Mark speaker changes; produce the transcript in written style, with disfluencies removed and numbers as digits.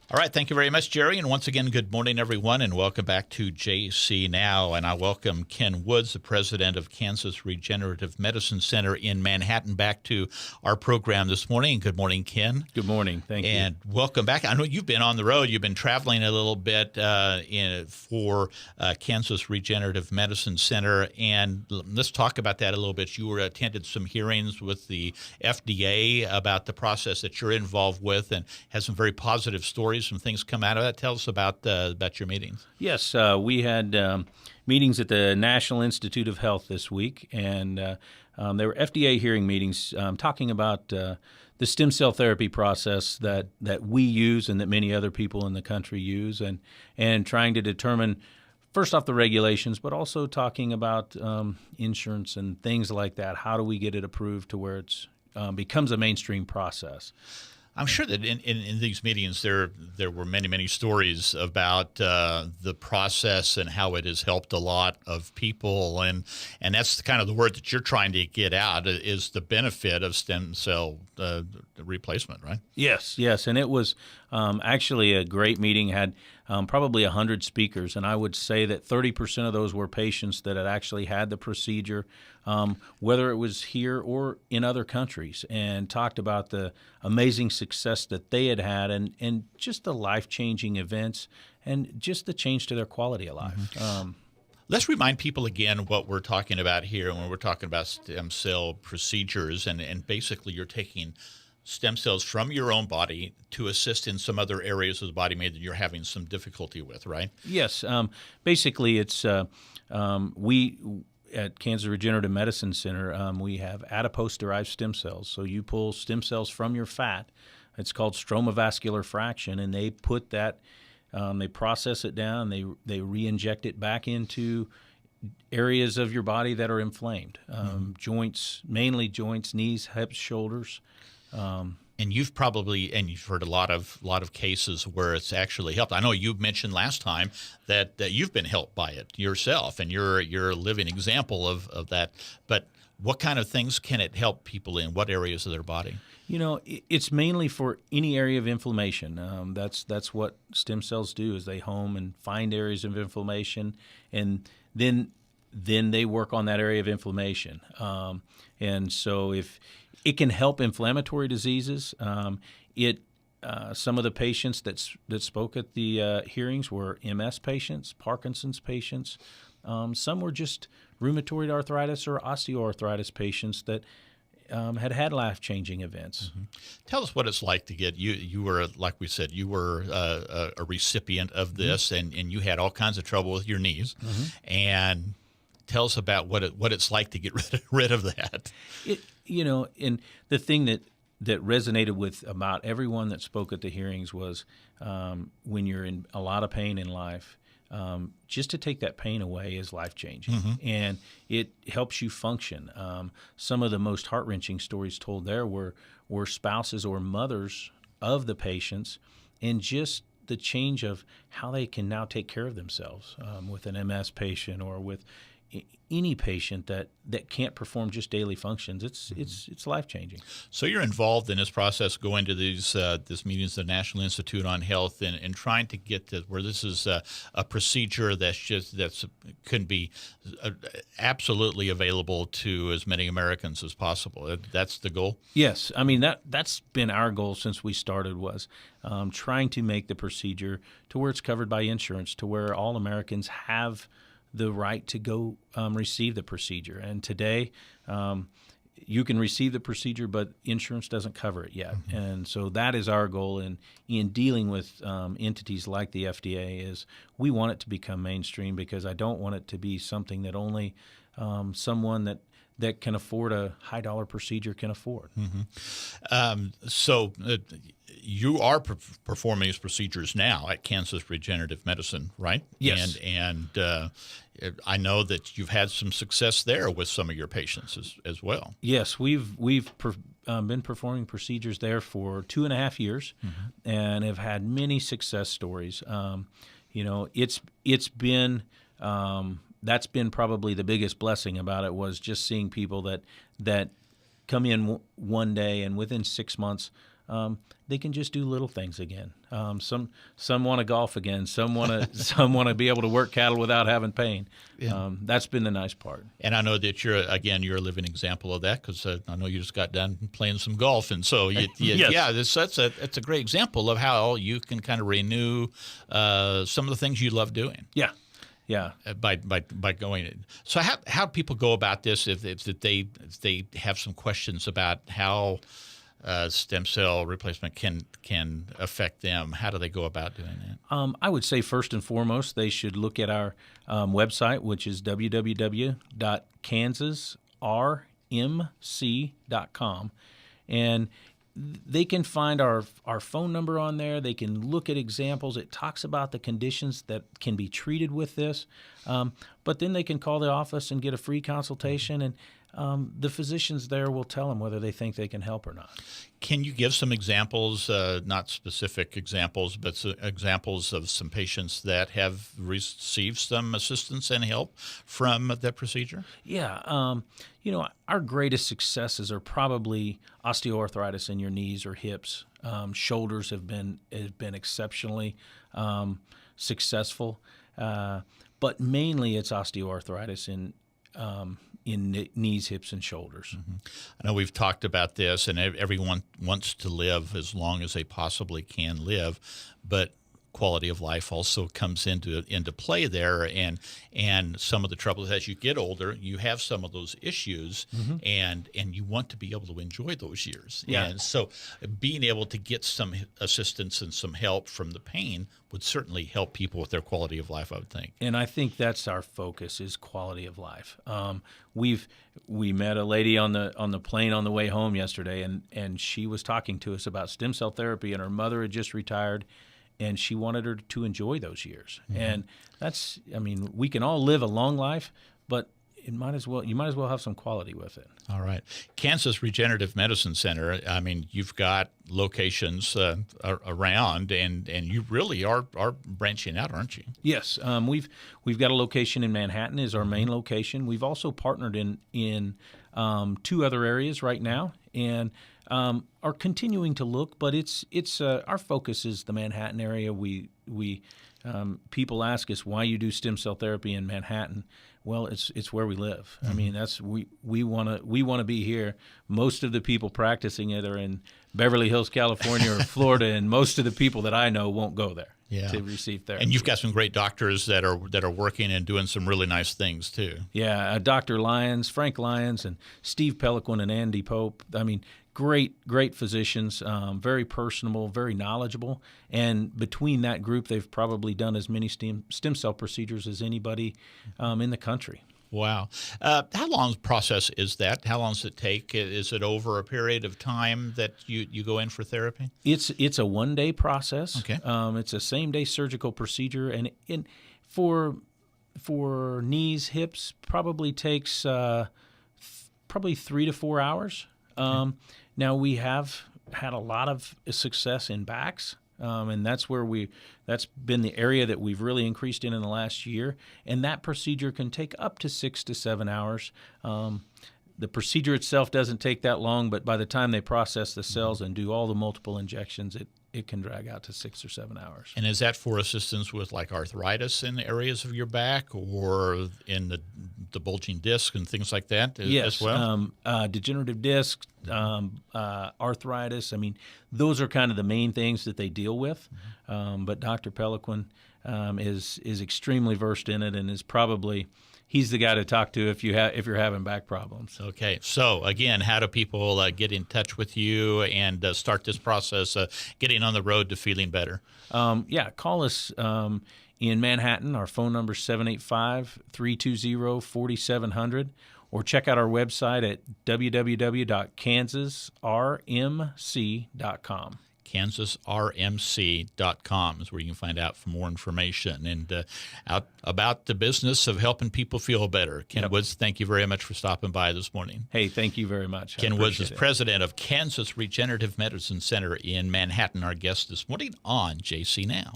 Speaker 1: All right, thank you very much, Jerry. And once again, good morning, everyone, and welcome back to JC Now. And I welcome Ken Woods, the president of Kansas Regenerative Medicine Center in Manhattan, back to our program this morning. Good morning, Ken.
Speaker 2: Good morning. Thank you.
Speaker 1: And welcome back. I know you've been on the road. You've been traveling a little bit for Kansas Regenerative Medicine Center. And let's talk about that a little bit. You attended some hearings with the FDA about the process that you're involved with and had some very positive stories. Some things come out of that. Tell us about your meetings.
Speaker 2: Yes, we had meetings at the National Institute of Health this week, and they were FDA hearing meetings talking about the stem cell therapy process that we use and that many other people in the country use, and trying to determine, first off, the regulations, but also talking about insurance and things like that. How do we get it approved to where it's becomes a mainstream process?
Speaker 1: I'm sure that in these meetings there were many stories about the process and how it has helped a lot of people, and that's kind of the word that you're trying to get out is the benefit of stem cell replacement, right? Yes,
Speaker 2: and it was actually a great meeting. Had probably 100 speakers, and I would say that 30% of those were patients that had actually had the procedure, whether it was here or in other countries, and talked about the amazing success that they had and just the life-changing events and just the change to their quality of life.
Speaker 1: Mm-hmm. Let's remind people again what we're talking about here when we're talking about stem cell procedures, and basically you're taking stem cells from your own body to assist in some other areas of the body maybe that you're having some difficulty with, right?
Speaker 2: Yes. Basically, it's we at Kansas Regenerative Medicine Center, we have adipose-derived stem cells. So you pull stem cells from your fat. It's called stromovascular fraction, and they put that, they process it down, they re-inject it back into areas of your body that are inflamed, joints, mainly joints, knees, hips, shoulders.
Speaker 1: And you've heard a lot of cases where it's actually helped. I know you mentioned last time that you've been helped by it yourself, and you're a living example of that. But what kind of things can it help people in? What areas of their body?
Speaker 2: You know, it's mainly for any area of inflammation. That's what stem cells do, is they home and find areas of inflammation, and then they work on that area of inflammation. And so if it can help inflammatory diseases. Some of the patients that spoke at the hearings were MS patients, Parkinson's patients. Some were just rheumatoid arthritis or osteoarthritis patients that had life-changing events.
Speaker 1: Mm-hmm. Tell us what it's like to get you were, like we said, you were a recipient of this, and you had all kinds of trouble with your knees, and tell us about what it's like to get rid of that.
Speaker 2: And the thing that resonated with about everyone that spoke at the hearings was when you're in a lot of pain in life, just to take that pain away is life-changing, and it helps you function. Some of the most heart-wrenching stories told there were spouses or mothers of the patients, and just the change of how they can now take care of themselves with an MS patient or with any patient that can't perform just daily functions. It's life-changing.
Speaker 1: So you're involved in this process, going to these meetings at the National Institute on Health and trying to get to where this is a procedure that's can be absolutely available to as many Americans as possible. That's the goal?
Speaker 2: Yes. I mean, that's been our goal since we started, was trying to make the procedure to where it's covered by insurance, to where all Americans have the right to go receive the procedure. And today, you can receive the procedure, but insurance doesn't cover it yet. And so that is our goal in dealing with entities like the FDA. Is we want it to become mainstream, because I don't want it to be something that only someone that can afford a high-dollar procedure can afford.
Speaker 1: So you are performing these procedures now at Kansas Regenerative Medicine, right?
Speaker 2: Yes.
Speaker 1: And I know that you've had some success there with some of your patients as well.
Speaker 2: Yes, we've been performing procedures there for 2.5 years, and have had many success stories. It's been that's been probably the biggest blessing about it, was just seeing people that come in one day and within 6 months they can just do little things again. Some want to golf again. Some want to be able to work cattle without having pain.
Speaker 1: Yeah.
Speaker 2: That's been the nice part.
Speaker 1: And I know that you're a living example of that, because I know you just got done playing some golf, and so
Speaker 2: Yes.
Speaker 1: yeah, that's a great example of how you can kind of renew some of the things you love doing.
Speaker 2: Yeah. Yeah.
Speaker 1: By going in. So how do people go about this if they have some questions about how stem cell replacement can affect them? How do they go about doing that?
Speaker 2: I would say first and foremost, they should look at our website, which is www.kansasrmc.com, and they can find our phone number on there. They can look at examples. It talks about the conditions that can be treated with this. But then they can call the office and get a free consultation, and the physicians there will tell them whether they think they can help or not.
Speaker 1: Can you give some examples, not specific examples, but examples of some patients that have received some assistance and help from that procedure?
Speaker 2: Yeah. Our greatest successes are probably osteoarthritis in your knees or hips. Shoulders have been exceptionally successful, but mainly it's osteoarthritis in knees, hips, and shoulders.
Speaker 1: Mm-hmm. I know we've talked about this, and everyone wants to live as long as they possibly can live, but quality of life also comes into play there, and some of the troubles as you get older, you have some of those issues, and you want to be able to enjoy those years.
Speaker 2: Yeah.
Speaker 1: And so being able to get some assistance and some help from the pain would certainly help people with their quality of life, I would think.
Speaker 2: And I think that's our focus, is quality of life. We met a lady on the plane on the way home yesterday, and she was talking to us about stem cell therapy, and her mother had just retired, and she wanted her to enjoy those years. And we can all live a long life, but you might as well have some quality with it.
Speaker 1: All right. Kansas Regenerative Medicine Center, you've got locations around, and you really are branching out, aren't you?
Speaker 2: Yes. We've got a location in Manhattan is our main location. We've also partnered in two other areas right now, and are continuing to look, but it's our focus is the Manhattan area. People ask us why you do stem cell therapy in Manhattan. Well, it's where we live. I mean, that's we want to be here. Most of the people practicing it are in Beverly Hills, California, or Florida, and most of the people that I know won't go there to receive therapy.
Speaker 1: And you've got some great doctors that are working and doing some really nice things too.
Speaker 2: Yeah, Dr. Lyons, Frank Lyons, and Steve Peliquin and Andy Pope. I mean, great physicians, very personable, very knowledgeable. And between that group, they've probably done as many stem cell procedures as anybody in the country.
Speaker 1: Wow. How long process is that? How long does it take? Is it over a period of time that you go in for therapy?
Speaker 2: It's a one-day process.
Speaker 1: Okay.
Speaker 2: It's a same-day surgical procedure, and for knees, hips, probably takes probably 3 to 4 hours. Now, we have had a lot of success in backs, and that's been the area that we've really increased in the last year, and that procedure can take up to 6 to 7 hours. The procedure itself doesn't take that long, but by the time they process the cells and do all the multiple injections, it can drag out to 6 or 7 hours.
Speaker 1: And is that for assistance with like arthritis in areas of your back, or in the bulging disc and things like that as well?
Speaker 2: Degenerative disc, arthritis. I mean, those are kind of the main things that they deal with. But Dr. Peliquin is extremely versed in it, and is probably he's the guy to talk to if you're having back problems. Okay.
Speaker 1: So again, how do people get in touch with you and start this process, getting on the road to feeling better?
Speaker 2: Call us in Manhattan. Our phone number is 785-320-4700, or check out our website at www.kansasrmc.com.
Speaker 1: KansasRMC.com is where you can find out for more information and out about the business of helping people feel better. Ken Woods, thank you very much for stopping by this morning.
Speaker 2: Hey, thank you very much.
Speaker 1: Ken Woods is president of Kansas Regenerative Medicine Center in Manhattan, our guest this morning on JC Now.